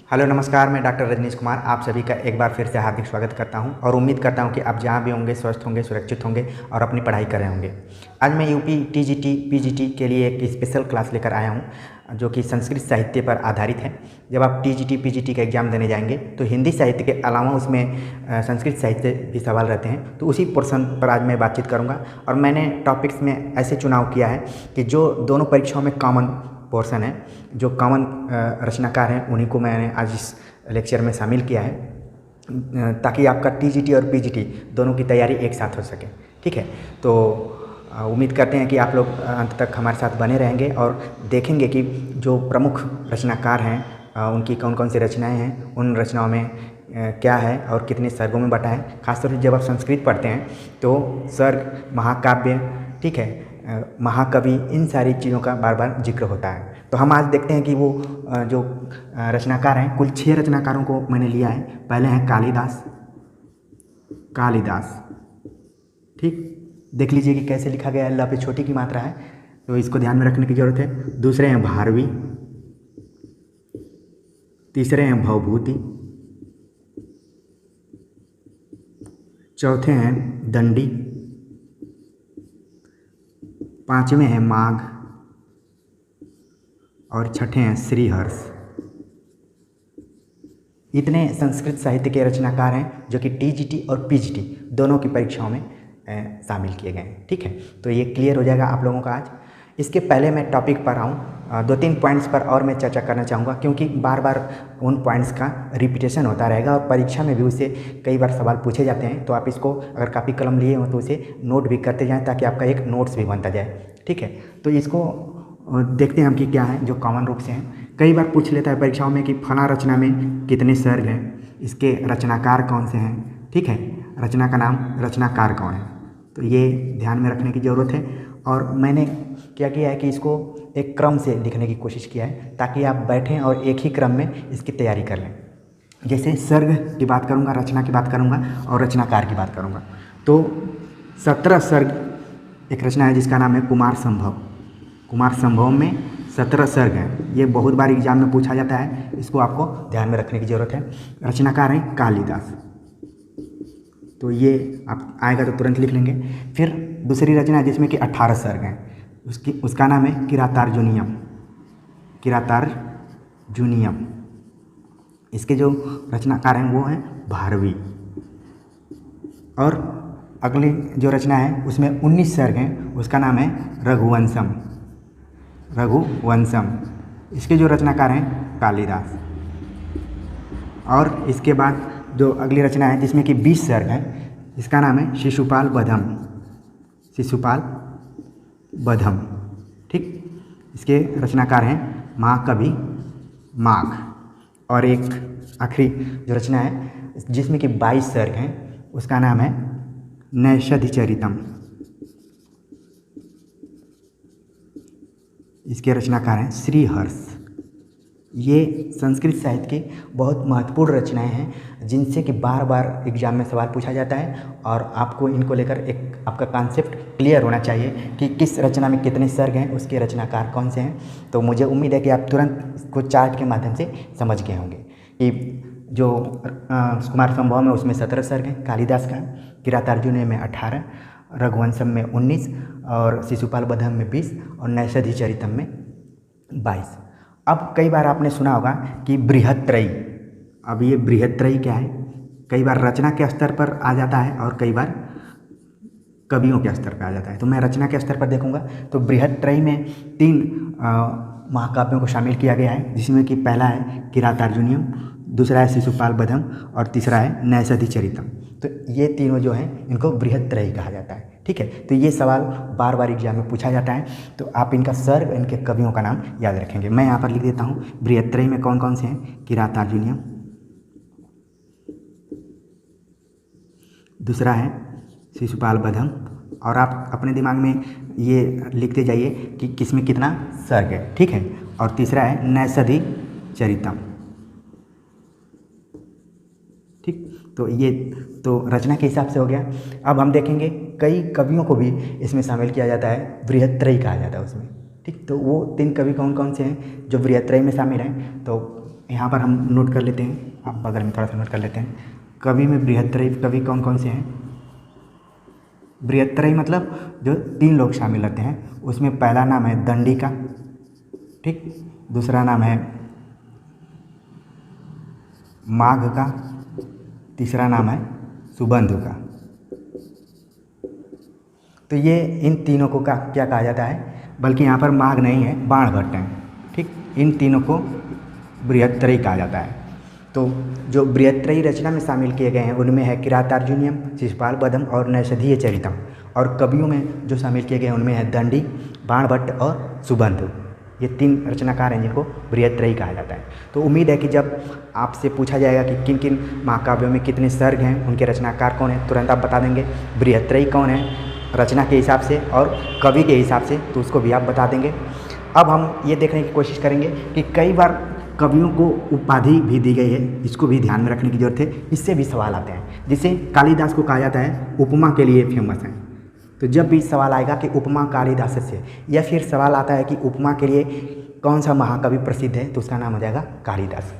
Hello नमस्कार, मैं doctor Rajneesh Kumar आप सभी का एक बार फिर से हार्दिक स्वागत करता हूं और उम्मीद करता हूं कि आप जहां भी होंगे स्वस्थ होंगे, सुरक्षित होंगे और अपनी पढ़ाई कर रहे होंगे। आज मैं यूपी टीजीटी पीजीटी के लिए एक स्पेशल क्लास लेकर आया हूं जो कि संस्कृत साहित्य पर आधारित है। जब आप टीजीटी पीजीटी का एग्ज़ाम देने जाएंगे तो हिंदी साहित्य के अलावा उसमें संस्कृत साहित्य भी सवाल रहते हैं, तो उसी पोर्शन पर आज मैं बातचीत करूँगा। और मैंने टॉपिक्स में ऐसे चुनाव किया है कि जो दोनों परीक्षाओं में कॉमन पोर्शन है, जो कॉमन रचनाकार हैं, उन्हीं को मैंने आज इस लेक्चर में शामिल किया है ताकि आपका टीजीटी और पीजीटी दोनों की तैयारी एक साथ हो सके। ठीक है, तो उम्मीद करते हैं कि आप लोग अंत तक हमारे साथ बने रहेंगे और देखेंगे कि जो प्रमुख रचनाकार हैं उनकी कौन कौन सी रचनाएं हैं, उन रचनाओं में क्या है और कितने सर्गों में बटा है। खासतौर पर जब आप संस्कृत पढ़ते हैं तो सर्ग, महाकाव्य, ठीक है, महाकवि, इन सारी चीज़ों का बार बार जिक्र होता है। तो हम आज देखते हैं कि वो जो रचनाकार हैं, कुल 6 रचनाकारों को मैंने लिया है। पहले हैं कालिदास, ठीक, देख लीजिए कि कैसे लिखा गया है, ल पे छोटी की मात्रा है तो इसको ध्यान में रखने की जरूरत है। दूसरे हैं भारवी, तीसरे हैं भवभूति, चौथे हैं दंडी, पांचवें हैं माघ और छठे हैं श्रीहर्ष। इतने संस्कृत साहित्य के रचनाकार हैं जो कि टीजीटी और पीजीटी दोनों की परीक्षाओं में शामिल किए गए हैं। ठीक है, तो ये क्लियर हो जाएगा आप लोगों का आज। इसके पहले मैं टॉपिक पर आऊँ, 2-3 पॉइंट्स पर और मैं चर्चा करना चाहूँगा क्योंकि बार बार उन पॉइंट्स का रिपीटेशन होता रहेगा और परीक्षा में भी उसे कई बार सवाल पूछे जाते हैं। तो आप इसको अगर कापी कलम लिए हो तो उसे नोट भी करते जाएँ ताकि आपका एक नोट्स भी बनता जाए। ठीक है, तो इसको देखते हैं हम कि क्या है जो कॉमन रूप से हैं। कई बार पूछ लेता है परीक्षाओं में कि फला रचना में कितने सर्ग हैं, इसके रचनाकार कौन से हैं। ठीक है, रचना का नाम, रचनाकार कौन है, तो ये ध्यान में रखने की ज़रूरत है। और मैंने क्या किया है कि इसको एक क्रम से लिखने की कोशिश किया है ताकि आप बैठें और एक ही क्रम में इसकी तैयारी कर लें। जैसे सर्ग की बात करूँगा, रचना की बात करूँगा और रचनाकार की बात करूँगा। तो 17 सर्ग एक रचना है जिसका नाम है कुमार संभव। कुमार संभव में 17 सर्ग हैं। ये बहुत बार एग्जाम में पूछा जाता है, इसको आपको ध्यान में रखने की ज़रूरत है। रचनाकार हैं कालिदास, तो ये आप आएगा तो तुरंत लिख लेंगे। फिर दूसरी रचना है जिसमें कि 18 सर्ग हैं, उसका नाम है किरातार्जुनीयम। इसके जो रचनाकार हैं वो हैं भारवी। और अगली जो रचना है उसमें 19 सर्ग हैं, उसका नाम है रघुवंशम। इसके जो रचनाकार हैं कालिदास। और इसके बाद जो अगली रचना है जिसमें कि 20 सर्ग हैं, इसका नाम है शिशुपाल बधम। ठीक, इसके रचनाकार हैं महाकवि माघ। और एक आखिरी जो रचना है जिसमें कि 22 सर्ग हैं, उसका नाम है नैषधिचरितम। इसके रचनाकार हैं श्रीहर्ष। ये संस्कृत साहित्य की बहुत महत्वपूर्ण रचनाएं हैं जिनसे कि बार बार एग्जाम में सवाल पूछा जाता है और आपको इनको लेकर एक आपका कॉन्सेप्ट क्लियर होना चाहिए कि किस रचना में कितने सर्ग हैं, उसके रचनाकार कौन से हैं। तो मुझे उम्मीद है कि आप तुरंत इसको चार्ट के माध्यम से समझ गए होंगे कि जो कुमार संभव में उसमें 17 सर्ग हैं कालिदास का, किरातार्जुनीय में 18, रघुवंशम में 19 और शिशुपाल बधम में 20 और नैषधिचरितम में 22। अब कई बार आपने सुना होगा कि बृहत्त्रयी। अब ये बृहत्त्रयी क्या है? कई बार रचना के स्तर पर आ जाता है और कई बार कवियों के स्तर पर आ जाता है। तो मैं रचना के स्तर पर देखूंगा। तो बृहत्त्रयी में 3 महाकाव्यों को शामिल किया गया है जिसमें कि पहला है किरातार्जुनीयम, दूसरा है शिशुपाल बधम और तीसरा है नैषधिचरितम। तो ये तीनों जो हैं इनको बृहत्त्रयी कहा जाता है। ठीक है, तो ये सवाल बार बार एग्जाम में पूछा जाता है, तो आप इनका सर्ग, इनके कवियों का नाम याद रखेंगे। मैं यहाँ पर लिख देता हूँ बृहत्त्रयी में कौन कौन से हैं। किरातार्जुनीयम, दूसरा है शिशुपाल बधम, और आप अपने दिमाग में ये लिखते जाइए कि किसमें कितना सर्ग है। ठीक है, और तीसरा है नैषधिचरितम। ठीक, तो ये तो रचना के हिसाब से हो गया। अब हम देखेंगे कई कवियों को भी इसमें शामिल किया जाता है, बृहत्त्रयी कहा जाता है उसमें। ठीक, तो वो 3 कवि कौन कौन से हैं जो बृहत्त्रयी में शामिल हैं? तो यहाँ पर हम नोट कर लेते हैं, आप बगल में थोड़ा सा नोट कर लेते हैं। कवि में बृहत्तरयी कवि कौन कौन से हैं? बृहत्तरयी मतलब जो 3 लोग शामिल रहते हैं, उसमें पहला नाम है दंडी का, ठीक, दूसरा नाम है माघ का, तीसरा नाम है सुबंधु का। तो ये इन तीनों को क्या कहा जाता है? बल्कि यहाँ पर माघ नहीं है, बाणभट्ट हैं, ठीक। इन तीनों को बृहत्तरयी कहा जाता है। तो जो बृहत्तरयी रचना में शामिल किए गए हैं उनमें है किरातार्जुनीयम, शिशुपाल वधम और नैषधीय चरितम। और कवियों में जो शामिल किए गए हैं उनमें है दंडी, बाणभट्ट और सुबंधु। ये 3 रचनाकार हैं जिनको बृहत्तरयी कहा जाता है। तो उम्मीद है कि जब आपसे पूछा जाएगा कि किन किन महाकाव्यों में कितने सर्ग हैं, उनके रचनाकार कौन है, तुरंत आप बता देंगे। बृहत्तरयी कौन है रचना के हिसाब से और कवि के हिसाब से, तो उसको भी आप बता देंगे। अब हम ये देखने की कोशिश करेंगे कि कई बार कवियों को उपाधि भी दी गई है, इसको भी ध्यान में रखने की जरूरत है। इससे भी सवाल आते हैं। जिसे कालिदास को कहा जाता है उपमा के लिए फेमस है। तो जब भी सवाल आएगा कि उपमा कालिदास से, या फिर सवाल आता है कि उपमा के लिए कौन सा महाकवि प्रसिद्ध है, तो उसका नाम हो जाएगा कालिदास।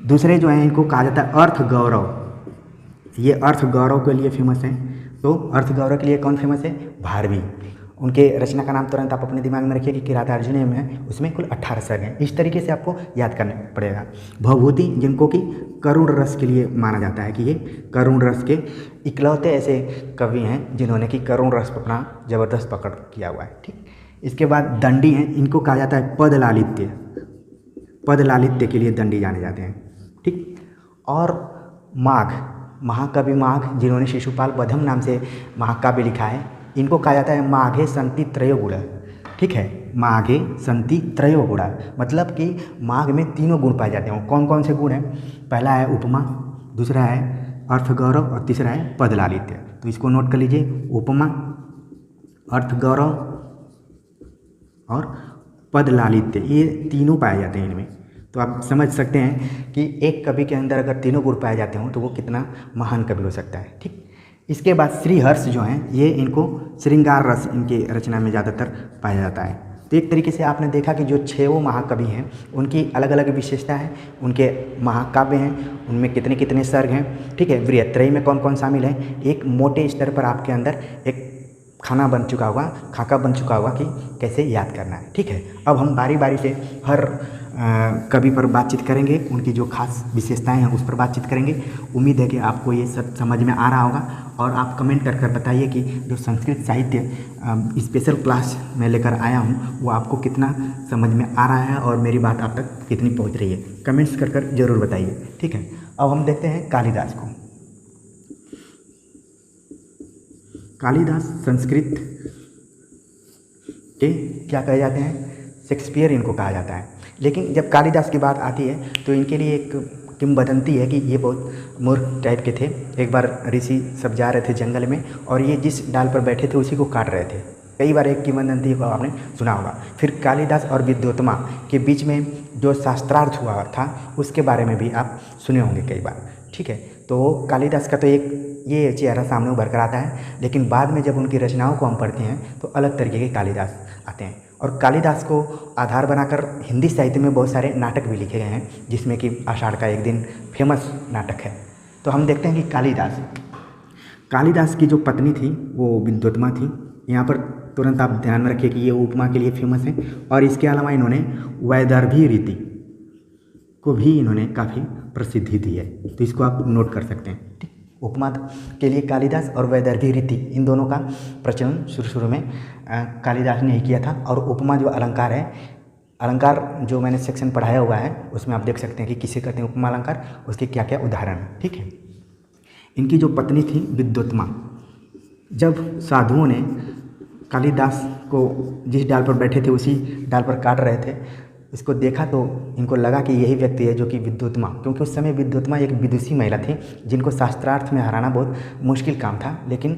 दूसरे जो हैं इनको कहा जाता है अर्थ गौरव। ये अर्थ गौरव के लिए फेमस हैं। तो अर्थ गौरव के लिए कौन फेमस है? भारवी। उनके रचना का नाम तुरंत आप अपने दिमाग में रखिए कि किरातार्जुनीयम में उसमें कुल 18 सर्ग हैं। इस तरीके से आपको याद करना पड़ेगा। भवभूति, जिनको कि करुण रस के लिए माना जाता है कि ये करुण रस के इकलौते ऐसे कवि हैं जिन्होंने कि करुण रस पर अपना ज़बरदस्त पकड़ किया हुआ है, ठीक। इसके बाद दंडी हैं, इनको कहा जाता है पद लालित्य। पद लालित्य के लिए दंडी जाने जाते हैं, ठीक। और माघ, महाकवि माघ जिन्होंने शिशुपाल वधम नाम से महाकाव्य लिखा है, इनको कहा जाता है माघे संति त्रयो गुण, ठीक है। माघे संति त्रयो गुण मतलब कि माघ में 3 गुण पाए जाते हैं। कौन कौन से गुण हैं? पहला है उपमा, दूसरा है अर्थ गौरव और तीसरा है पद लालित्य। तो इसको नोट कर लीजिए, उपमा, अर्थ गौरव और पद लालित्य, ये तीनों पाए जाते हैं इनमें। तो आप समझ सकते हैं कि एक कवि के अंदर अगर 3 गुण पाए जाते हों तो वो कितना महान कवि हो सकता है, ठीक। इसके बाद श्रीहर्ष जो हैं, ये इनको श्रृंगार रस इनके रचना में ज़्यादातर पाया जाता है। तो एक तरीके से आपने देखा कि जो 6 महाकवि हैं उनकी अलग अलग विशेषता है, उनके महाकाव्य हैं, उनमें कितने कितने सर्ग हैं, ठीक है। बृहत्तरयी में कौन कौन शामिल है, एक मोटे स्तर पर आपके अंदर एक खाका बन चुका होगा कि कैसे याद करना है, ठीक है। अब हम बारी बारी से हर कवि पर बातचीत करेंगे, उनकी जो खास विशेषताएं हैं उस पर बातचीत करेंगे। उम्मीद है कि आपको ये सब समझ में आ रहा होगा। और आप कमेंट कर बताइए कि जो संस्कृत साहित्य स्पेशल क्लास मैं लेकर आया हूँ वो आपको कितना समझ में आ रहा है और मेरी बात आप तक कितनी पहुँच रही है। कमेंट्स कर ज़रूर बताइए, ठीक है। अब हम देखते हैं कालिदास को। कालिदास संस्कृत के क्या कहे जाते हैं? शेक्सपियर इनको कहा जाता है। लेकिन जब कालिदास की बात आती है तो इनके लिए एक किंवदंती है कि ये बहुत मूर्ख टाइप के थे। एक बार ऋषि सब जा रहे थे जंगल में और ये जिस डाल पर बैठे थे उसी को काट रहे थे। कई बार एक किंवदंती को आपने सुना होगा। फिर कालिदास और विद्योत्तमा के बीच में जो शास्त्रार्थ हुआ था उसके बारे में भी आप सुने होंगे कई बार, ठीक है। तो कालिदास का तो एक ये चेहरा सामने उभर कर आता है, लेकिन बाद में जब उनकी रचनाओं को हम पढ़ते हैं तो अलग तरीके के कालिदास आते हैं। और कालिदास को आधार बनाकर हिंदी साहित्य में बहुत सारे नाटक भी लिखे गए हैं, जिसमें कि आषाढ़ का एक दिन फेमस नाटक है। तो हम देखते हैं कि कालिदास की जो पत्नी थी वो विद्योत्तमा थी। यहाँ पर तुरंत आप ध्यान में रखिए कि ये उपमा के लिए फेमस है। और इसके अलावा इन्होंने वैदर्भी रीति को भी इन्होंने काफ़ी प्रसिद्धि दी है, तो इसको आप नोट कर सकते हैं, ठीक। उपमा के लिए कालिदास और वैदर्भी रीति, इन दोनों का प्रचलन शुरू में कालिदास ने ही किया था। और उपमा जो अलंकार है, अलंकार जो मैंने सेक्शन पढ़ाया हुआ है उसमें आप देख सकते हैं कि किसे कहते हैं उपमा अलंकार, उसके क्या क्या उदाहरण हैं, ठीक है। इनकी जो पत्नी थी विद्योत्तमा, जब साधुओं ने कालिदास को जिस डाल पर बैठे थे उसी डाल पर काट रहे थे, इसको देखा तो इनको लगा कि यही व्यक्ति है जो कि विद्योत्तमा, क्योंकि उस समय विद्योत्तमा एक विदुषी महिला थी जिनको शास्त्रार्थ में हराना बहुत मुश्किल काम था। लेकिन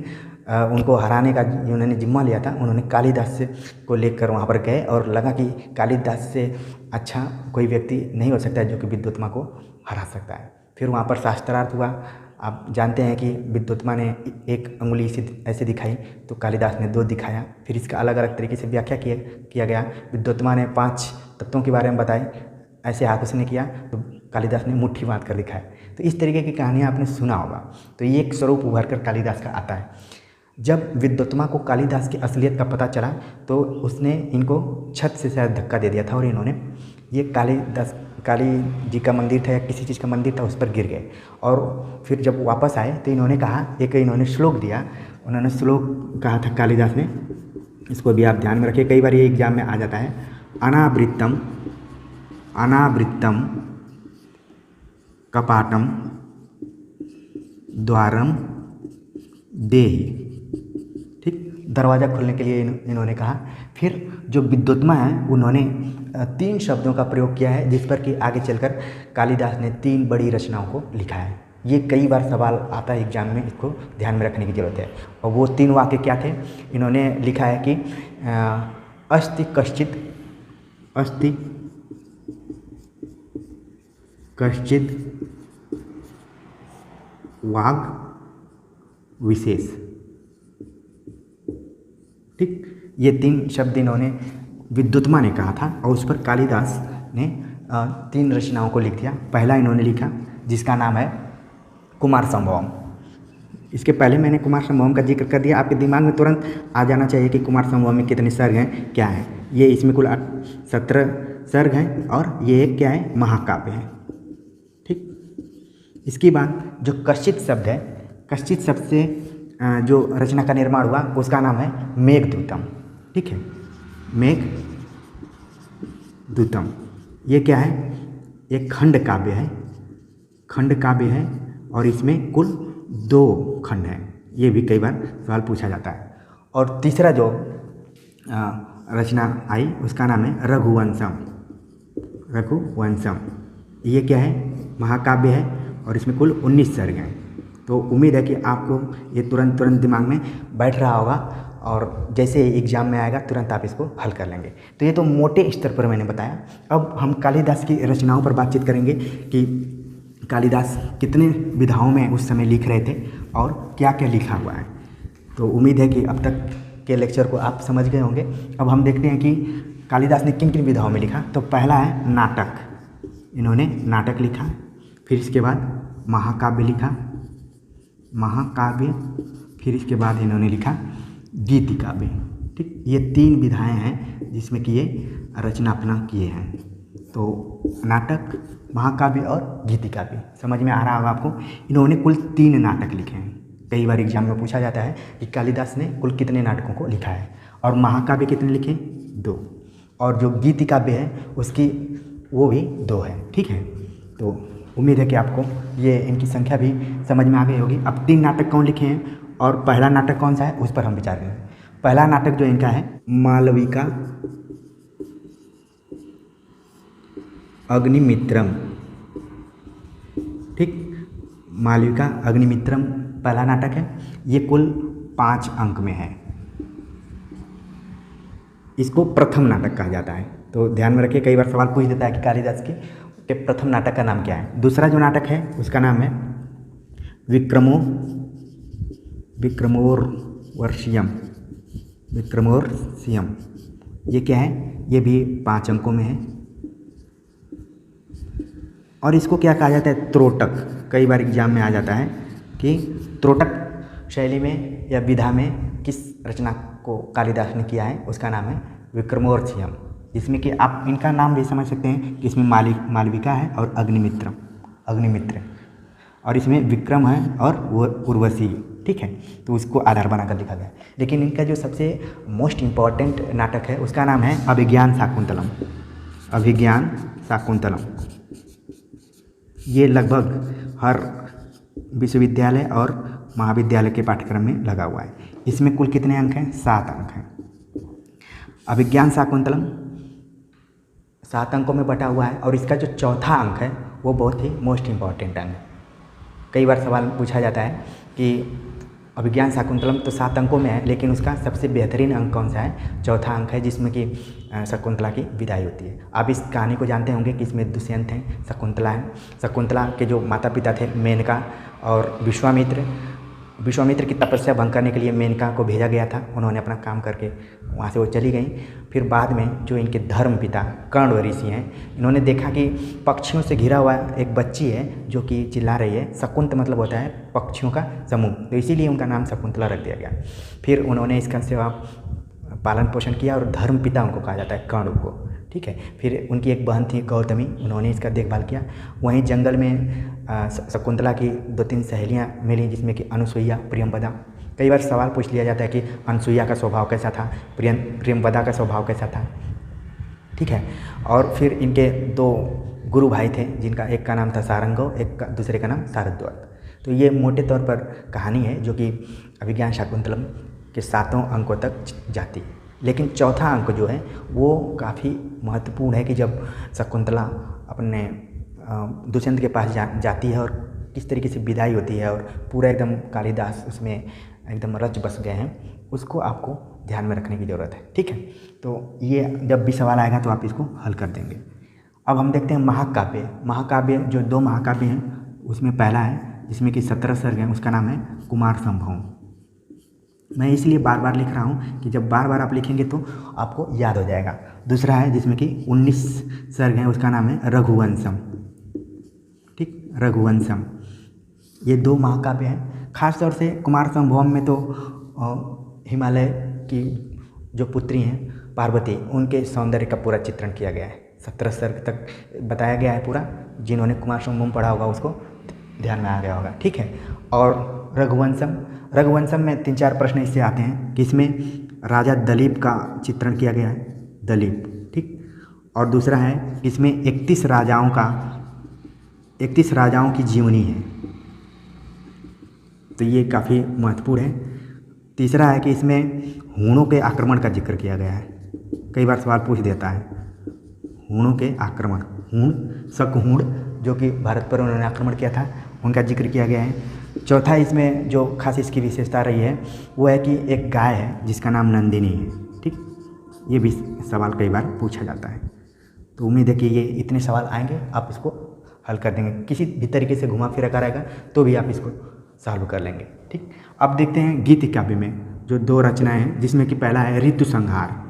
उनको हराने का उन्होंने जिम्मा लिया था। उन्होंने कालिदास से को लेकर वहाँ पर गए और लगा कि कालिदास से अच्छा कोई व्यक्ति नहीं हो सकता है जो कि विद्योत्तमा को हरा सकता है। फिर वहाँ पर शास्त्रार्थ हुआ। आप जानते हैं कि विद्योत्तमा ने एक अंगुली ऐसे दिखाई तो कालिदास ने 2 दिखाया। फिर इसका अलग अलग तरीके से व्याख्या किया गया। विद्योत्तमा ने 5 तत्वों के बारे में बताए, ऐसे हाथ उसने किया तो कालिदास ने मुट्ठी बांध कर दिखाया। तो इस तरीके की कहानियाँ आपने सुना होगा। तो ये एक स्वरूप उभर कर कालिदास का आता है। जब विद्वत्मा को कालिदास की असलियत का पता चला तो उसने इनको छत से शायद धक्का दे दिया था और इन्होंने ये काली जी का मंदिर था या किसी चीज़ का मंदिर था, उस पर गिर गए। और फिर जब वापस आए तो इन्होंने कहा, एक इन्होंने श्लोक दिया, उन्होंने श्लोक कहा था कालिदास ने, इसको भी आप ध्यान में रखिए, कई बार ये एग्जाम में आ जाता है। अनावृत्तम कपाटम द्वारम देहि, ठीक, दरवाज़ा खोलने के लिए इन्होंने कहा। फिर जो विद्वत्मा है उन्होंने 3 शब्दों का प्रयोग किया है, जिस पर कि आगे चलकर कालिदास ने 3 बड़ी रचनाओं को लिखा है। ये कई बार सवाल आता है एग्जाम में, इसको ध्यान में रखने की ज़रूरत है। और वो 3 वाक्य क्या थे? इन्होंने लिखा है कि अस्ति कश्चित वाग विशेष, ठीक, ये 3 शब्द इन्होंने विद्वत्मा ने कहा था और उस पर कालिदास ने 3 रचनाओं को लिख दिया। पहला इन्होंने लिखा जिसका नाम है कुमार संभवम। इसके पहले मैंने कुमार संभवम का जिक्र कर दिया, आपके दिमाग में तुरंत आ जाना चाहिए कि कुमार संभवम में कितने सर्ग हैं, क्या है ये। इसमें कुल 17 सर्ग हैं और ये एक क्या है, महाकाव्य है, ठीक। इसके बाद जो कश्चित शब्द है, कश्चित शब्द से जो रचना का निर्माण हुआ उसका नाम है मेघदूतम, ठीक है, मेघदूतम। ये क्या है? एक खंड काव्य है और इसमें कुल 2 खंड हैं। ये भी कई बार सवाल पूछा जाता है। और तीसरा जो रचना आई उसका नाम है रघुवंशम। ये क्या है? महाकाव्य है और इसमें कुल 19 सर्ग हैं। तो उम्मीद है कि आपको ये तुरंत दिमाग में बैठ रहा होगा और जैसे एग्जाम में आएगा तुरंत आप इसको हल कर लेंगे। तो ये तो मोटे स्तर पर मैंने बताया। अब हम कालिदास की रचनाओं पर बातचीत करेंगे कि कालिदास कितने विधाओं में उस समय लिख रहे थे और क्या क्या लिखा हुआ है। तो उम्मीद है कि अब तक के लेक्चर को आप समझ गए होंगे। अब हम देखते हैं कि कालिदास ने किन किन विधाओं में लिखा। तो पहला है नाटक, इन्होंने नाटक लिखा। फिर इसके बाद महाकाव्य लिखा, फिर इसके बाद इन्होंने लिखा गीति काव्य, ठीक। ये 3 विधाएं हैं जिसमें कि ये रचना अपना किए हैं। तो नाटक, महाकाव्य और गीति काव्य समझ में आ रहा होगा आपको। इन्होंने कुल 3 नाटक लिखे हैं। कई बार एग्जाम में पूछा जाता है कि कालिदास ने कुल कितने नाटकों को लिखा है, और महाकाव्य कितने लिखे? 2। और जो गीति काव्य है उसकी वो भी 2 है, ठीक है। तो उम्मीद है कि आपको ये इनकी संख्या भी समझ में आ गई होगी। अब 3 नाटक कौन लिखे हैं और पहला नाटक कौन सा है उस पर हम विचार करेंगे। पहला नाटक जो इनका है मालविका अग्निमित्रम, ठीक, मालविका अग्निमित्रम पहला नाटक है। ये कुल 5 अंक में है। इसको प्रथम नाटक कहा जाता है। तो ध्यान में रखिए, कई बार सवाल पूछ देता है कि कालिदास के प्रथम नाटक का नाम क्या है। दूसरा जो नाटक है उसका नाम है विक्रमोर्वशीयम। ये क्या है? ये भी 5 अंकों में है और इसको क्या कहा जाता है? त्रोटक। कई बार एग्जाम में आ जाता है कि त्रोटक शैली में या विधा में किस रचना को कालिदास ने किया है, उसका नाम है विक्रमोर्वशीयम। जिसमें कि आप इनका नाम भी समझ सकते हैं कि इसमें मालविका है और अग्निमित्र, और इसमें विक्रम है और उर्वशी, ठीक है। तो उसको आधार बनाकर लिखा गया। लेकिन इनका जो सबसे मोस्ट इम्पॉर्टेंट नाटक है उसका नाम है अभिज्ञान शाकुंतलम। ये लगभग हर विश्वविद्यालय और महाविद्यालय के पाठ्यक्रम में लगा हुआ है। इसमें कुल कितने अंक हैं? 7 अंक हैं। अभिज्ञान शाकुंतलम 7 अंकों में बटा हुआ है और इसका जो चौथा अंक है वो बहुत ही मोस्ट इम्पॉर्टेंट अंक है। कई बार सवाल पूछा जाता है कि अभिज्ञान शाकुंतलम तो 7 अंकों में है, लेकिन उसका सबसे बेहतरीन अंक कौन सा है? चौथा अंक है, जिसमें कि शकुंतला की विदाई होती है। आप इस कहानी को जानते होंगे कि इसमें दुष्यंत हैं, शकुंतला है। शकुंतला के जो माता पिता थे मेनका और विश्वामित्र, विश्वामित्र की तपस्या भंग करने के लिए मेनका को भेजा गया था। उन्होंने अपना काम करके वहाँ से वो चली गई। फिर बाद में जो इनके धर्म पिता कर्ण ऋषि हैं, इन्होंने देखा कि पक्षियों से घिरा हुआ एक बच्ची है जो कि चिल्ला रही है। शकुंत मतलब होता है पक्षियों का समूह, तो इसीलिए उनका नाम शकुंतला रख दिया गया। फिर उन्होंने इसका सेवा पालन पोषण किया और धर्म पिता उनको कहा जाता है कर्ण को, ठीक है। फिर उनकी एक बहन थी गौतमी, उन्होंने इसका देखभाल किया। वहीं जंगल में शकुंतला की 2-3 सहेलियाँ मिली, जिसमें कि अनुसुईया, प्रियंवदा। कई बार सवाल पूछ लिया जाता है कि अनुसुईया का स्वभाव कैसा था, प्रियंवदा का स्वभाव कैसा था, ठीक है। और फिर इनके 2 गुरु भाई थे, जिनका एक का नाम था सारंगो, दूसरे का नाम शारद्वाज। तो ये मोटे तौर पर कहानी है जो कि अभिज्ञान शाकुंतलम के 7 अंकों तक जाती है। लेकिन चौथा अंक जो है वो काफ़ी महत्वपूर्ण है कि जब शकुंतला अपने दुष्यंत के पास जाती है और किस तरीके से विदाई होती है और पूरा एकदम कालिदास उसमें एकदम रच बस गए हैं, उसको आपको ध्यान में रखने की ज़रूरत है, ठीक है। तो ये जब भी सवाल आएगा तो आप इसको हल कर देंगे। अब हम देखते हैं महाकाव्य। महाकाव्य जो 2 महाकाव्य हैं उसमें पहला है जिसमें कि 17 सर्ग हैं, उसका नाम है कुमार संभव। मैं इसलिए बार बार लिख रहा हूँ कि जब बार बार आप लिखेंगे तो आपको याद हो जाएगा। दूसरा है जिसमें कि 19 सर्ग हैं, उसका नाम है रघुवंशम, ठीक, रघुवंशम। ये 2 महाकाव्य हैं। खासतौर से कुमार संभवम में तो हिमालय की जो पुत्री हैं पार्वती, उनके सौंदर्य का पूरा चित्रण किया गया है। 17 सर्ग तक बताया गया है पूरा। जिन्होंने कुमार संभवम पढ़ा होगा उसको ध्यान में आ गया होगा, ठीक है। और रघुवंशम में 3-4 प्रश्न इससे आते हैं कि इसमें राजा दलीप का चित्रण किया गया है, दलीप, ठीक। और दूसरा है इसमें 31 राजाओं की जीवनी है, तो ये काफ़ी महत्वपूर्ण है। तीसरा है कि इसमें हूणों के आक्रमण का जिक्र किया गया है। कई बार सवाल पूछ देता है हूणों के आक्रमण, शकहूण जो कि भारत पर उन्होंने आक्रमण किया था, उनका जिक्र किया गया है। चौथा इसमें जो खास इसकी विशेषता रही है वो है कि एक गाय है जिसका नाम नंदिनी है, ठीक। ये भी सवाल कई बार पूछा जाता है। तो उम्मीद है कि ये इतने सवाल आएंगे, आप इसको हल कर देंगे। किसी भी तरीके से घुमा फिरा कर आएगा तो भी आप इसको सॉल्व कर लेंगे, ठीक। अब देखते हैं गीत काव्य में जो 2 रचनाएं हैं, जिसमें कि पहला है ऋतु संहार।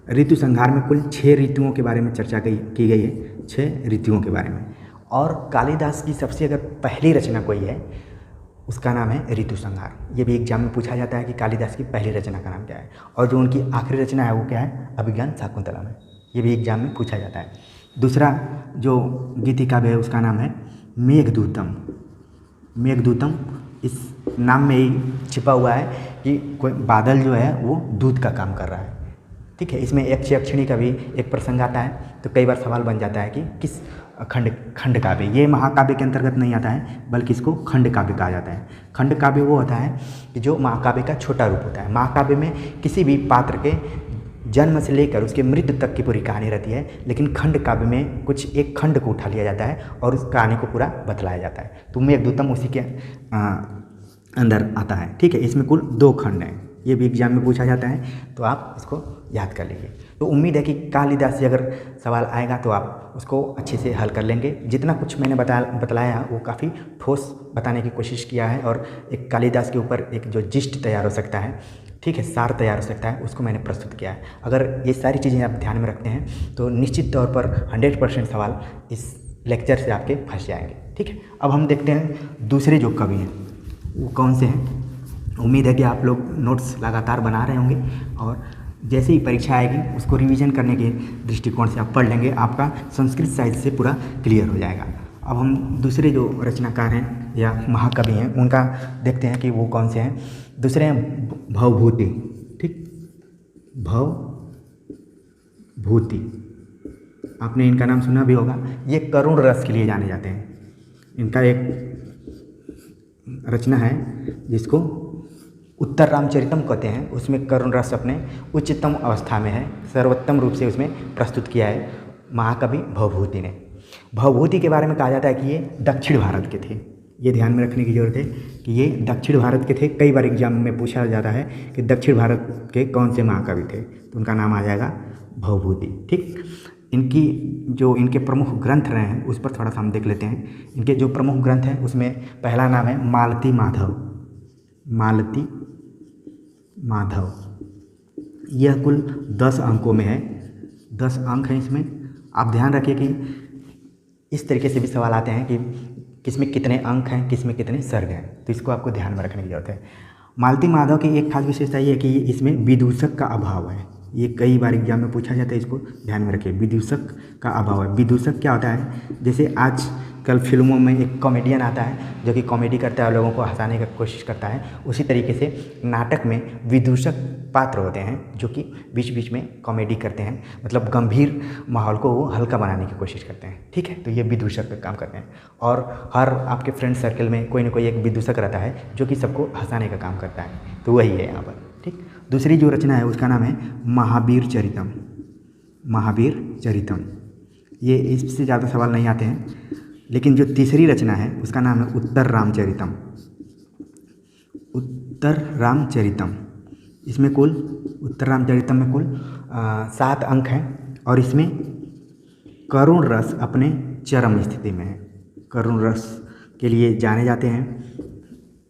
ऋतु संहार में कुल 6 ऋतुओं के बारे में चर्चा की गई है, 6 ऋतुओं के बारे में। और कालिदास की सबसे अगर पहली रचना कोई है उसका नाम है ऋतु संहार। ये भी एग्जाम में पूछा जाता है कि कालिदास की पहली रचना का नाम क्या है। और जो उनकी आखिरी रचना है वो क्या है, अभिज्ञान शाकुंतलम है। ये भी एग्जाम में पूछा जाता है। दूसरा जो गीति काव्य है उसका नाम है मेघदूतम। मेघदूतम इस नाम में ही छिपा हुआ है कि कोई बादल जो है वो दूत का काम कर रहा है, ठीक है। इसमें यक्षिणी का भी एक प्रसंग आता है, तो कई बार सवाल बन जाता है कि किस खंड काव्य, ये महाकाव्य के अंतर्गत नहीं आता है बल्कि इसको खंड काव्य कहा जाता है। खंड काव्य वो होता है कि जो महाकाव्य का छोटा रूप होता है। महाकाव्य में किसी भी पात्र के जन्म से लेकर उसके मृत्यु तक की पूरी कहानी रहती है, लेकिन खंड काव्य में कुछ एक खंड को उठा लिया जाता है और उस कहानी को पूरा बतलाया जाता है। तो मेघदूतम उसी के अंदर आता है, ठीक है। इसमें कुल 2 खंड हैं। ये भी एग्जाम में पूछा जाता है, तो आप इसको याद कर लीजिए। तो उम्मीद है कि कालिदास से अगर सवाल आएगा तो आप उसको अच्छे से हल कर लेंगे। जितना कुछ मैंने बतलाया वो काफ़ी ठोस बताने की कोशिश किया है, और एक कालिदास के ऊपर एक जो जिस्ट तैयार हो सकता है, ठीक है, सार तैयार हो सकता है, उसको मैंने प्रस्तुत किया है। अगर ये सारी चीज़ें आप ध्यान में रखते हैं तो निश्चित तौर पर 100% सवाल इस लेक्चर से आपके फंस जाएंगे, ठीक है। अब हम देखते हैं दूसरे जो कवि हैं वो कौन से हैं। उम्मीद है कि आप लोग नोट्स लगातार बना रहे होंगे और जैसे ही परीक्षा आएगी उसको रिवीजन करने के दृष्टिकोण से आप पढ़ लेंगे, आपका संस्कृत साहित्य से पूरा क्लियर हो जाएगा। अब हम दूसरे जो रचनाकार हैं या महाकवि हैं उनका देखते हैं कि वो कौन से हैं। दूसरे हैं भवभूति, ठीक, भवभूति, आपने इनका नाम सुना भी होगा। ये करुण रस के लिए जाने जाते हैं। इनका एक रचना है जिसको उत्तर रामचरितम कहते हैं, उसमें करुण रस अपने उच्चतम अवस्था में है, सर्वोत्तम रूप से उसमें प्रस्तुत किया है महाकवि भवभूति ने। भवभूति के बारे में कहा जाता है कि ये दक्षिण भारत के थे। ये ध्यान में रखने की ज़रूरत है कि ये दक्षिण भारत के थे। कई बार एग्जाम में पूछा जाता है कि दक्षिण भारत के कौन से महाकवि थे, तो उनका नाम आ जाएगा भवभूति, ठीक। इनकी जो इनके प्रमुख ग्रंथ रहे हैं उस पर थोड़ा सा हम देख लेते हैं। इनके जो प्रमुख ग्रंथ हैं उसमें पहला नाम है मालती माधव। मालती माधव, यह कुल 10 अंकों में है। 10 अंक हैं इसमें। आप ध्यान रखिए कि इस तरीके से भी सवाल आते हैं कि किसमें कितने अंक हैं, किसमें कितने सर्ग हैं, तो इसको आपको ध्यान में रखने की ज़रूरत है। मालती माधव की एक खास विशेषता ये है कि इसमें विदूषक का अभाव है। ये कई बार एग्जाम में पूछा जाता है, इसको ध्यान में रखिए। विदूषक का अभाव है। विदूषक क्या होता है? जैसे आजकल फिल्मों में एक कॉमेडियन आता है जो कि कॉमेडी करता है और लोगों को हंसाने की कोशिश करता है, उसी तरीके से नाटक में विदूषक पात्र होते हैं जो कि बीच बीच में कॉमेडी करते हैं, मतलब गंभीर माहौल को वो हल्का बनाने की कोशिश करते हैं। ठीक है, तो ये विदूषक का काम करते हैं। और हर आपके फ्रेंड सर्कल में कोई ना कोई एक विदूषक रहता है जो कि सबको हंसाने का काम करता है, तो वही है यहाँ पर। ठीक, दूसरी जो रचना है उसका नाम है महावीर चरितम। महावीर चरितम, ये इससे ज़्यादा सवाल नहीं आते हैं। लेकिन जो तीसरी रचना है उसका नाम है उत्तर रामचरितम। उत्तर रामचरितम, इसमें कुल उत्तर रामचरितम में कुल 7 अंक हैं और इसमें करुण रस अपने चरम स्थिति में है। करुण रस के लिए जाने जाते हैं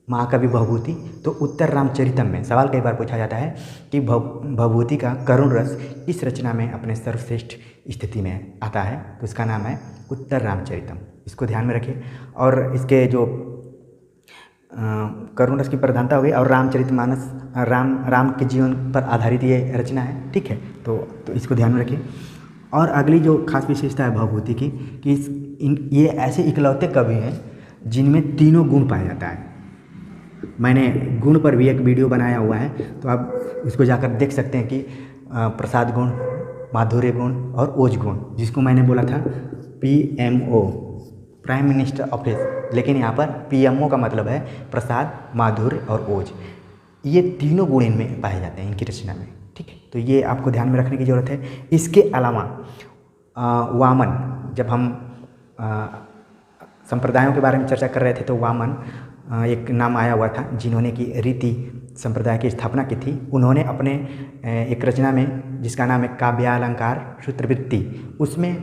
महाकवि भवभूति। तो उत्तर रामचरितम में सवाल कई बार पूछा जाता है कि भवभूति का करुण रस इस रचना में अपने सर्वश्रेष्ठ स्थिति में आता है, तो इसका नाम है उत्तर रामचरितम। इसको ध्यान में रखिए। और इसके जो करुण रस की प्रधानता हो गई, और रामचरितमानस राम के जीवन पर आधारित ये रचना है। ठीक है, तो इसको ध्यान में रखिए। और अगली जो खास विशेषता है भवभूति की कि ये ऐसे इकलौते कवि हैं जिनमें तीनों गुण पाया जाता है। मैंने गुण पर भी एक वीडियो बनाया हुआ है, तो आप उसको जाकर देख सकते हैं कि प्रसाद गुण, माधुर्य गुण और ओज गुण, जिसको मैंने बोला था PMO, प्राइम मिनिस्टर ऑफिस, लेकिन यहाँ पर PMO का मतलब है प्रसाद, माधुर्य और ओज। ये तीनों गुण इनमें पाए जाते हैं इनकी रचना में। ठीक है, तो ये आपको ध्यान में रखने की ज़रूरत है। इसके अलावा वामन, जब हम संप्रदायों के बारे में चर्चा कर रहे थे तो वामन एक नाम आया हुआ था जिन्होंने की रीति संप्रदाय की स्थापना की थी। उन्होंने अपने एक रचना में जिसका नाम है काव्यालंकार सूत्रवृत्ति, उसमें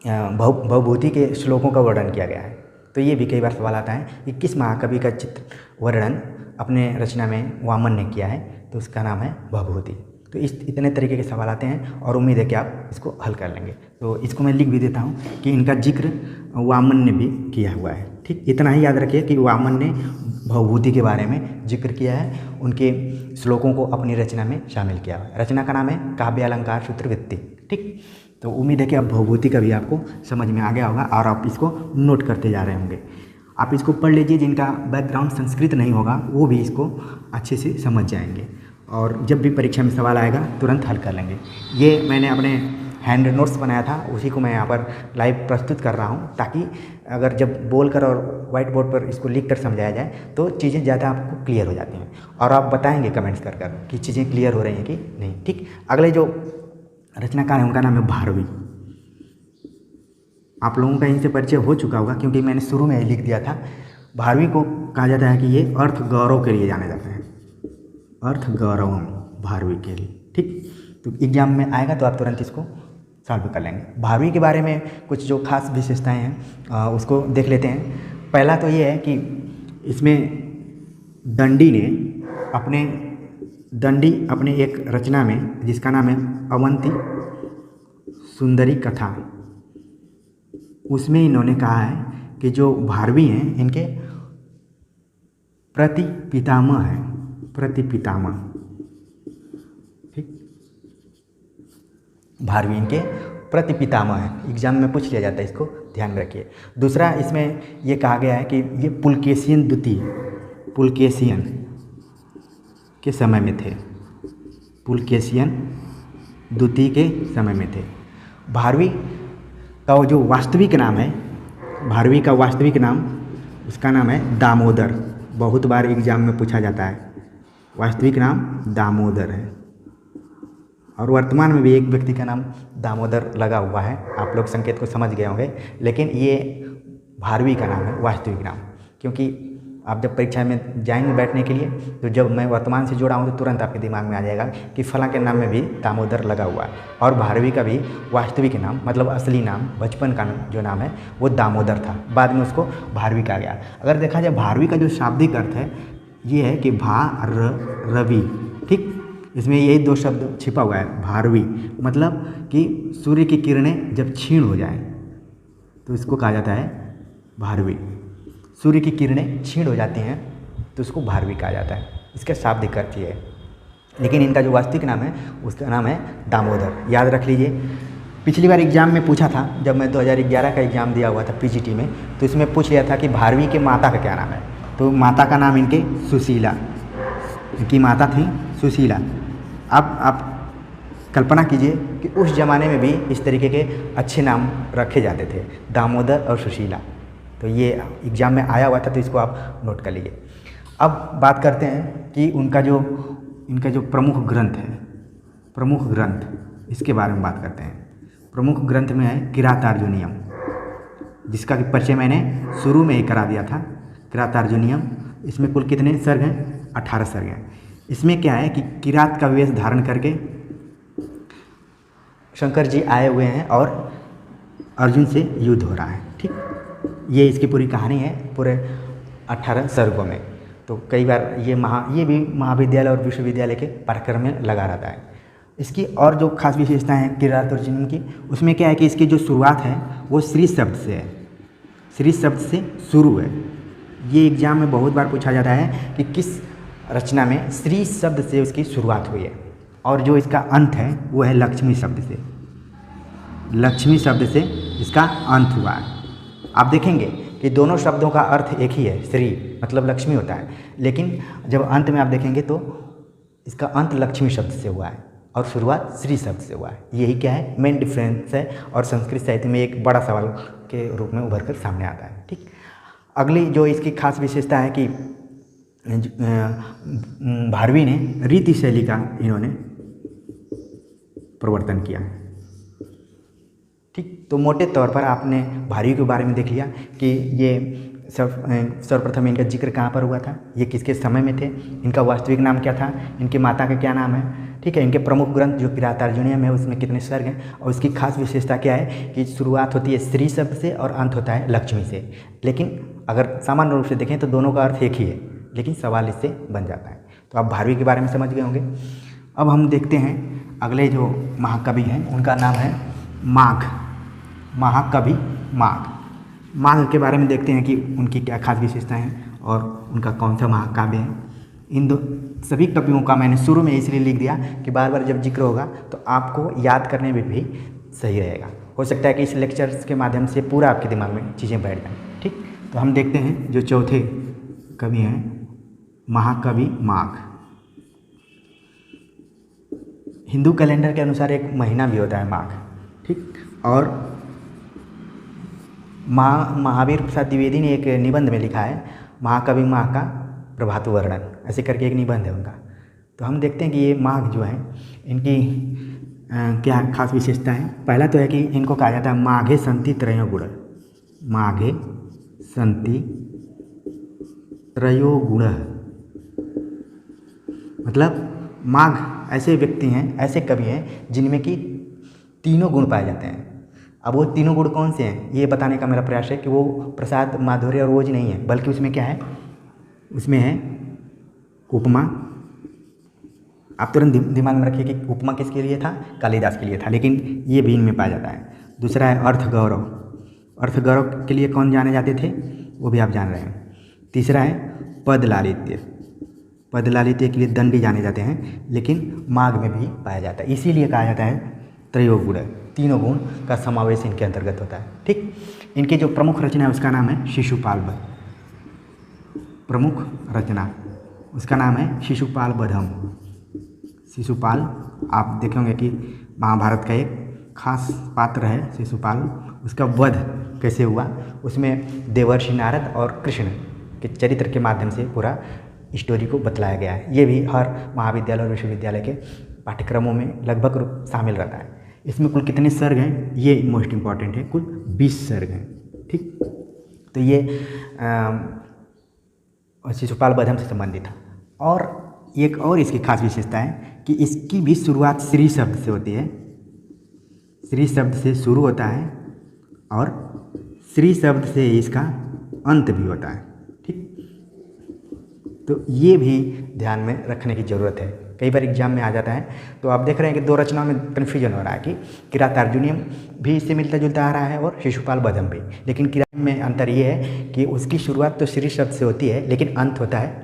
भवभूति के श्लोकों का वर्णन किया गया है। तो ये भी कई बार सवाल आता है कि किस महाकवि का चित्र वर्णन अपने रचना में वामन ने किया है, तो उसका नाम है भवभूति। तो इतने तरीके के सवाल आते हैं और उम्मीद है कि आप इसको हल कर लेंगे। तो इसको मैं लिख भी देता हूँ कि इनका जिक्र वामन ने भी किया हुआ है। ठीक, इतना ही याद रखिए कि वामन ने भवभूति के बारे में जिक्र किया है, उनके श्लोकों को अपनी रचना में शामिल किया है। रचना का नाम है काव्यालंकार सूत्रवृत्ति। ठीक, तो उम्मीद है कि अब भवभूति का भी आपको समझ में आ गया होगा और आप इसको नोट करते जा रहे होंगे। आप इसको पढ़ लीजिए, जिनका बैकग्राउंड संस्कृत नहीं होगा वो भी इसको अच्छे से समझ जाएंगे और जब भी परीक्षा में सवाल आएगा तुरंत हल कर लेंगे। ये मैंने अपने हैंड नोट्स बनाया था, उसी को मैं यहाँ पर लाइव प्रस्तुत कर रहा हूँ, ताकि अगर जब बोलकर और वाइट बोर्ड पर इसको लिख कर समझाया जाए तो चीज़ें ज़्यादा आपको क्लियर हो जाती हैं और आप बताएंगे कमेंट्स कर कि चीज़ें क्लियर हो रही हैं कि नहीं। ठीक, अगले जो रचनाकार हैं उनका नाम है भारवी। आप लोगों का इनसे परिचय हो चुका होगा क्योंकि मैंने शुरू में ही लिख दिया था। भारवी को कहा जाता है कि ये अर्थ गौरव के लिए जाने जाते हैं, अर्थ गौरवम भारवी के लिए। ठीक, तो एग्जाम में आएगा तो आप तुरंत इसको सॉल्व कर लेंगे। भारवी के बारे में कुछ जो खास विशेषताएं हैं उसको देख लेते हैं। पहला तो ये है कि इसमें दंडी अपने एक रचना में जिसका नाम है अवंती सुंदरी कथा, उसमें इन्होंने कहा है कि जो भारवी हैं इनके प्रति पितामह हैं, प्रति पितामह। ठीक, भारवी इनके प्रति पितामह है। एग्जाम में पूछ लिया जाता है, इसको ध्यान में रखिए। दूसरा, इसमें ये कहा गया है कि ये पुलकेशियन द्वितीय, पुलकेशियन के समय में थे, पुलकेशियन द्वितीय के समय में थे। भारवी का जो वास्तविक नाम है, भारवी का वास्तविक नाम, उसका नाम है दामोदर। बहुत बार एग्जाम में पूछा जाता है, वास्तविक नाम दामोदर है और वर्तमान में भी एक व्यक्ति का नाम दामोदर लगा हुआ है। आप लोग संकेत को समझ गए होंगे, लेकिन ये भारवी का नाम है वास्तविक नाम, क्योंकि आप जब परीक्षा में जाएंगे बैठने के लिए तो जब मैं वर्तमान से जोड़ा हूँ तो तुरंत आपके दिमाग में आ जाएगा कि फलां के नाम में भी दामोदर लगा हुआ है। और भारवी का भी वास्तविक नाम मतलब असली नाम बचपन का जो नाम है वो दामोदर था, बाद में उसको भारवी कहा गया। अगर देखा जाए भारवी का जो शाब्दिक अर्थ है ये है कि रवि, ठीक, इसमें यही दो शब्द छिपा हुआ है। भारवी मतलब कि सूर्य की किरणें जब क्षीण हो जाएं तो इसको कहा जाता है भारवी। सूर्य की किरणें क्षीण हो जाती हैं तो उसको भारवी कहा जाता है। इसका शाब्दिक अर्थ ये है, लेकिन इनका जो वास्तविक नाम है उसका नाम है दामोदर। याद रख लीजिए, पिछली बार एग्ज़ाम में पूछा था, जब मैं 2011 का एग्ज़ाम दिया हुआ था पीजीटी में, तो इसमें पूछ लिया था कि भारवी के माता का क्या नाम है। तो माता का नाम इनके सुशीला, इनकी माता थी सुशीला। अब आप कल्पना कीजिए कि उस ज़माने में भी इस तरीके के अच्छे नाम रखे जाते थे, दामोदर और सुशीला। तो ये एग्ज़ाम में आया हुआ था, तो इसको आप नोट कर लीजिए। अब बात करते हैं कि इनका जो प्रमुख ग्रंथ है, प्रमुख ग्रंथ, इसके बारे में बात करते हैं। प्रमुख ग्रंथ में है किरातार्जुनीयम, जिसका परिचय मैंने शुरू में ही करा दिया था। किरातार्जुनीयम, इसमें कुल कितने सर्ग हैं? 18 सर्ग हैं। इसमें क्या है कि किरात का वेश धारण करके शंकर जी आए हुए हैं और अर्जुन से युद्ध हो रहा है, ठीक। ये इसकी पूरी कहानी है पूरे 18 सर्गों में। तो कई बार ये भी महाविद्यालय और विश्वविद्यालय के पाठ्यक्रम में लगा रहता है। इसकी और जो खास विशेषताएं हैं किरातार्जुनीयम की, उसमें क्या है कि इसकी जो शुरुआत है वो श्री शब्द से है, श्री शब्द से शुरू है। ये एग्ज़ाम में बहुत बार पूछा जाता है कि किस रचना में श्री शब्द से उसकी शुरुआत हुई है, और जो इसका अंत है वो है लक्ष्मी शब्द से। लक्ष्मी शब्द से इसका अंत हुआ है। आप देखेंगे कि दोनों शब्दों का अर्थ एक ही है, श्री मतलब लक्ष्मी होता है, लेकिन जब अंत में आप देखेंगे तो इसका अंत लक्ष्मी शब्द से हुआ है और शुरुआत श्री शब्द से हुआ है। यही क्या है, मेन डिफरेंस है, और संस्कृत साहित्य में एक बड़ा सवाल के रूप में उभर कर सामने आता है, ठीक। अगली जो इसकी खास विशेषता है कि भारवी ने रीति शैली का इन्होंने प्रवर्तन किया, ठीक। तो मोटे तौर पर आपने भारवी के बारे में देख लिया कि ये सर्वप्रथम इनका जिक्र कहाँ पर हुआ था, ये किसके समय में थे, इनका वास्तविक नाम क्या था, इनके माता का क्या नाम है, ठीक है। इनके प्रमुख ग्रंथ जो किरातार्जुनीयम है उसमें कितने सर्ग हैं, और उसकी खास विशेषता क्या है कि शुरुआत होती है श्री शब्द से और अंत होता है लक्ष्मी से। लेकिन अगर सामान्य रूप से देखें तो दोनों का अर्थ एक ही है, लेकिन सवाल इससे बन जाता है। तो आप भारवी के बारे में समझ गए होंगे। अब हम देखते हैं अगले जो महाकवि हैं, उनका नाम है माघ, महाकवि माघ। माघ के बारे में देखते हैं कि उनकी क्या खास विशेषताएं हैं और उनका कौन सा महाकाव्य है। इन सभी कवियों का मैंने शुरू में इसलिए लिख दिया कि बार बार जब जिक्र होगा तो आपको याद करने में भी सही रहेगा। हो सकता है कि इस लेक्चर्स के माध्यम से पूरा आपके दिमाग में चीज़ें बैठ जाएँ, ठीक। तो हम देखते हैं जो चौथे कवि हैं, महाकवि माघ। हिंदू कैलेंडर के अनुसार एक महीना भी होता है माघ, ठीक। और महावीर प्रसाद द्विवेदी ने एक निबंध में लिखा है महाकवि माघ का प्रभात वर्णन, ऐसे करके एक निबंध है उनका। तो हम देखते हैं कि ये माघ जो है इनकी क्या खास विशेषता है। पहला तो है कि इनको कहा जाता है माघे संति त्रयो गुण, माघे संति त्रयो गुण, मतलब माघ ऐसे व्यक्ति हैं, ऐसे कवि हैं जिनमें कि तीनों गुण पाए जाते हैं। अब वो तीनों गुण कौन से हैं ये बताने का मेरा प्रयास है कि वो प्रसाद, माधुर्य और ओज नहीं है, बल्कि उसमें क्या है, उसमें है उपमा। आप तुरंत दिमाग में रखिए कि उपमा किसके लिए था, कालिदास के लिए था, लेकिन ये भी इनमें पाया जाता है। दूसरा है अर्थ गौरव, अर्थ गौरव के लिए कौन जाने जाते थे वो भी आप जान रहे हैं। तीसरा है पद लालित्य, पद लालित्य के लिए दंडी जाने जाते हैं, लेकिन माघ में भी पाया जाता है, इसीलिए कहा जाता है त्रयोगुण, तीनों गुण का समावेश इनके अंतर्गत होता है, ठीक। इनकी जो प्रमुख रचना है उसका नाम है शिशुपाल वध, प्रमुख रचना उसका नाम है शिशुपाल वधम। शिशुपाल आप देखेंगे कि महाभारत का एक खास पात्र है शिशुपाल, उसका वध कैसे हुआ, उसमें देवर्षि नारद और कृष्ण के चरित्र के माध्यम से पूरा स्टोरी को बतलाया गया है। ये भी हर महाविद्यालय और विश्वविद्यालय के पाठ्यक्रमों में लगभग शामिल रहता है। इसमें कुल कितने सर्ग हैं ये मोस्ट इम्पॉर्टेंट है, कुल 20 सर्ग हैं, ठीक। तो ये और शिशुपाल बधम से संबंधित था। और एक और इसकी खास विशेषता है कि इसकी भी शुरुआत श्री शब्द से होती है, श्री शब्द से शुरू होता है और श्री शब्द से इसका अंत भी होता है। ठीक, तो ये भी ध्यान में रखने की ज़रूरत है, कई बार एग्जाम में आ जाता है। तो आप देख रहे हैं कि दो रचनाओं में कन्फ्यूजन हो रहा है कि किरातार्जुनीयम भी इससे मिलता जुलता आ रहा है और शिशुपाल बधम भी, लेकिन किरात में अंतर ये है कि उसकी शुरुआत तो श्री शब्द से होती है लेकिन अंत होता है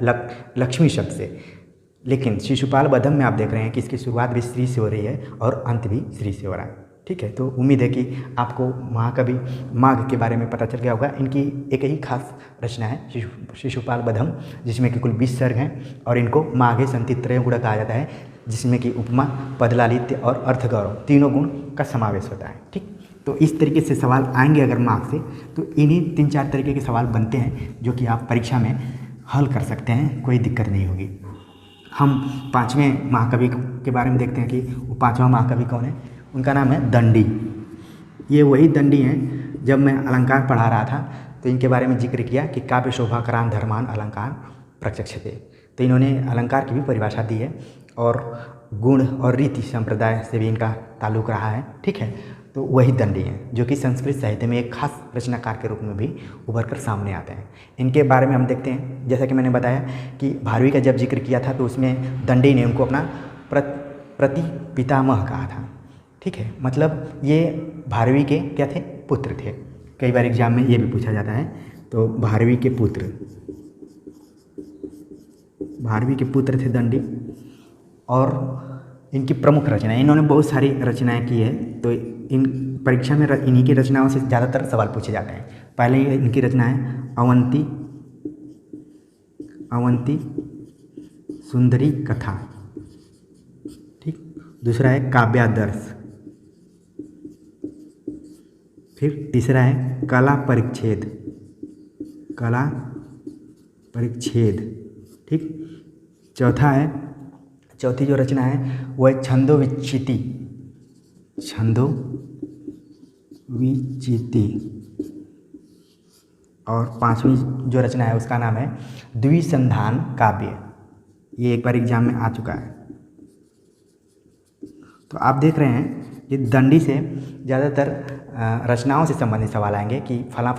लक्ष्मी शब्द से। लेकिन शिशुपाल बधम में आप देख रहे हैं कि इसकी शुरुआत भी श्री से हो रही है और अंत भी श्री से हो रहा है। ठीक है, तो उम्मीद है कि आपको महाकवि माघ के बारे में पता चल गया होगा। इनकी एक ही खास रचना है शिशुपाल बधम, जिसमें कि कुल 20 सर्ग हैं और इनको माघे संति त्रय गुण कहा जाता है, जिसमें कि उपमा, पदलालित्य और अर्थगौरव तीनों गुण का समावेश होता है। ठीक, तो इस तरीके से सवाल आएंगे अगर माघ से, तो इन्हीं 3-4 तरीके के सवाल बनते हैं जो कि आप परीक्षा में हल कर सकते हैं, कोई दिक्कत नहीं होगी। हम 5वें महाकवि के बारे में देखते हैं कि वो 5वां महाकवि कौन है। उनका नाम है दंडी। ये वही दंडी हैं, जब मैं अलंकार पढ़ा रहा था तो इनके बारे में जिक्र किया कि काव्य शोभाकरान धर्मान अलंकार प्रचक्षते। तो इन्होंने अलंकार की भी परिभाषा दी है और गुण और रीति संप्रदाय से भी इनका ताल्लुक रहा है। ठीक है, तो वही दंडी हैं जो कि संस्कृत साहित्य में एक खास रचनाकार के रूप में भी उभर कर सामने आते हैं। इनके बारे में हम देखते हैं, जैसा कि मैंने बताया कि भारवी का जब जिक्र किया था तो उसमें दंडी ने उनको अपना प्रति पितामह कहा था। ठीक है, मतलब ये भारवी के क्या थे, पुत्र थे। कई बार एग्जाम में ये भी पूछा जाता है। तो भारवी के पुत्र थे दंडी। और इनकी प्रमुख रचनाएं, इन्होंने बहुत सारी रचनाएं की है, तो इन परीक्षा में इन्हीं की रचनाओं से ज़्यादातर सवाल पूछे जाते हैं। पहले इनकी रचना है अवंती सुंदरी कथा। ठीक, दूसरा है काव्यादर्श, फिर तीसरा है कला परिच्छेद। ठीक, चौथी जो रचना है वो है छंदो विचिति। और 5वीं जो रचना है उसका नाम है द्विसंधान काव्य। ये एक बार एग्जाम में आ चुका है। तो आप देख रहे हैं कि दंडी से ज़्यादातर रचनाओं से संबंधित सवाल आएंगे कि फला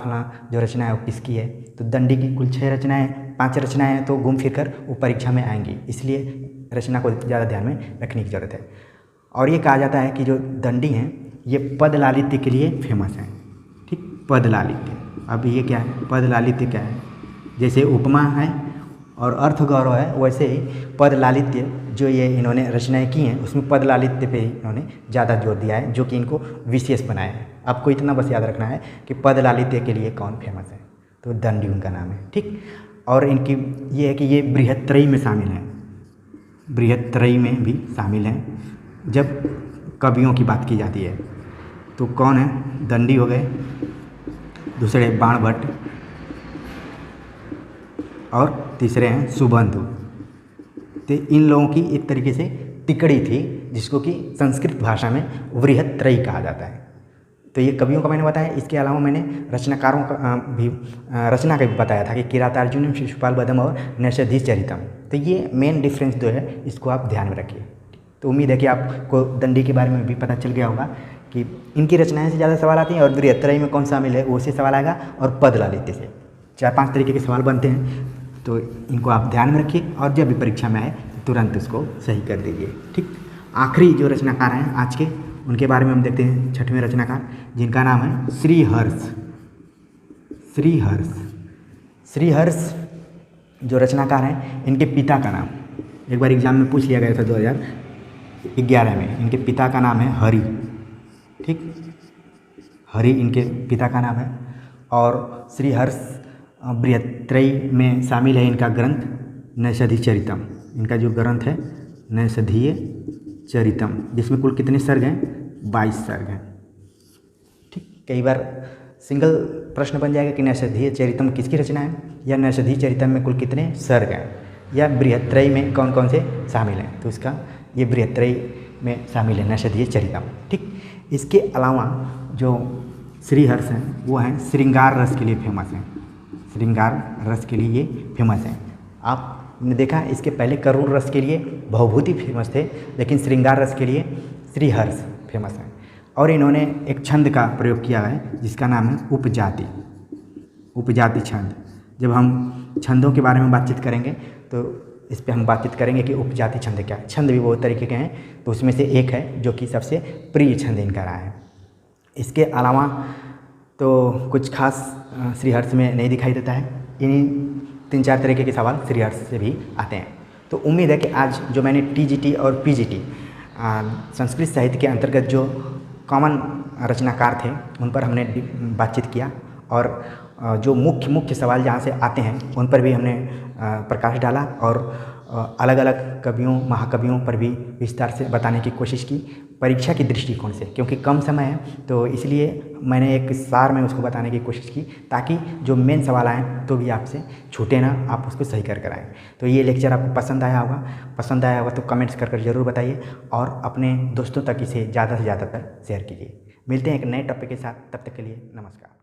जो रचना है वो किसकी है। तो दंडी की कुल 6 रचनाएं, 5 रचनाएं हैं, तो घूम फिर कर वो परीक्षा में आएंगी, इसलिए रचना को ज़्यादा ध्यान में रखने की ज़रूरत है। और ये कहा जाता है कि जो दंडी हैं ये पद लालित्य के लिए फेमस हैं। ठीक, पद लालित्य। अब ये क्या है, पद लालित्य क्या है? जैसे उपमा है और अर्थगौरव है, वैसे ही पद लालित्य जो ये इन्होंने रचनाएं की हैं उसमें पद लालित्य पे इन्होंने ज़्यादा जोर दिया है, जो कि इनको विशेष बनाया है। आपको इतना बस याद रखना है कि पद लालित्य के लिए कौन फेमस है, तो दंडी उनका नाम है। ठीक, और इनकी ये है कि ये बृहत्त्रयी में शामिल हैं, बृहत्त्रयी में भी शामिल हैं जब कवियों की बात की जाती है। तो कौन है, दंडी हो गए, दूसरे बाणभट्ट और तीसरे हैं सुबंधु। तो इन लोगों की एक तरीके से तिकड़ी थी जिसको कि संस्कृत भाषा में बृहत्त्रयी कहा जाता है। तो ये कवियों का मैंने बताया। इसके अलावा मैंने रचनाकारों का भी रचना का भी बताया था कि किरातार्जुनीयम, शिशुपाल बधम और नैषधीचरितम। तो ये मेन डिफरेंस जो है इसको आप ध्यान में रखिए। तो उम्मीद है कि आपको दंडी के बारे में भी पता चल गया होगा कि इनकी रचनाएं से ज़्यादा सवाल आती हैं और बृहत्त्रयी में कौन शामिल है वो से सवाल आएगा, और पद लालित्य से 4-5 तरीके के सवाल बनते हैं। तो इनको आप ध्यान में रखिए और जब भी परीक्षा में आए तुरंत उसको सही कर दीजिए। ठीक, आखिरी जो रचनाकार हैं आज के, उनके बारे में हम देखते हैं 6वें रचनाकार, जिनका नाम है श्रीहर्ष जो रचनाकार हैं, इनके पिता का नाम एक बार एग्जाम में पूछ लिया गया था 2011 में। इनके पिता का नाम है हरि। ठीक, हरि इनके पिता का नाम है। और श्रीहर्ष बृहत्त्रयी में शामिल है इनका ग्रंथ नैषधीचरितम। इनका जो ग्रंथ है नैषधीय चरितम, जिसमें कुल कितने सर्ग हैं, 22 सर्ग हैं। ठीक, कई बार सिंगल प्रश्न बन जाएगा कि नैषधीय चरितम किसकी रचना है, या नैषधीय चरितम में कुल कितने सर्ग हैं, या बृहत्त्रयी में कौन कौन से शामिल हैं। तो इसका ये बृहत्त्रयी में शामिल है नैषधीय चरितम। ठीक, इसके अलावा जो श्रीहर्ष हैं वो हैं श्रृंगार रस के लिए फेमस हैं, श्रृंगार रस के लिए ये फेमस हैं। आपने देखा इसके पहले करुण रस के लिए भवभूति फेमस थे, लेकिन श्रृंगार रस के लिए श्रीहर्ष फेमस है। और इन्होंने एक छंद का प्रयोग किया है जिसका नाम है उपजाति। उपजाति छंद। जब हम छंदों के बारे में बातचीत करेंगे तो इस पे हम बातचीत करेंगे कि उपजाति छंद क्या है। छंद भी बहुत तरीके के हैं, तो उसमें से एक है जो कि सबसे प्रिय छंद इनका रहा है। इसके अलावा तो कुछ खास श्रीहर्ष में नहीं दिखाई देता है। इन्हीं 3-4 तरीके के सवाल श्रीहर्ष से भी आते हैं। तो उम्मीद है कि आज जो मैंने टीजीटी और पीजीटी संस्कृत साहित्य के अंतर्गत जो कॉमन रचनाकार थे उन पर हमने बातचीत किया, और जो मुख्य सवाल जहाँ से आते हैं उन पर भी हमने प्रकाश डाला, और अलग अलग कवियों महाकवियों पर भी विस्तार से बताने की कोशिश की परीक्षा की दृष्टिकोण से, क्योंकि कम समय है तो इसलिए मैंने एक सार में उसको बताने की कोशिश की ताकि जो मेन सवाल आए तो भी आपसे छूटे ना, आप उसको सही कर आएँ। तो ये लेक्चर आपको पसंद आया होगा तो कमेंट्स कर ज़रूर बताइए, और अपने दोस्तों तक इसे ज़्यादा से ज़्यादा शेयर कीजिए। मिलते हैं एक नए टॉपिक के साथ, तब तक के लिए नमस्कार।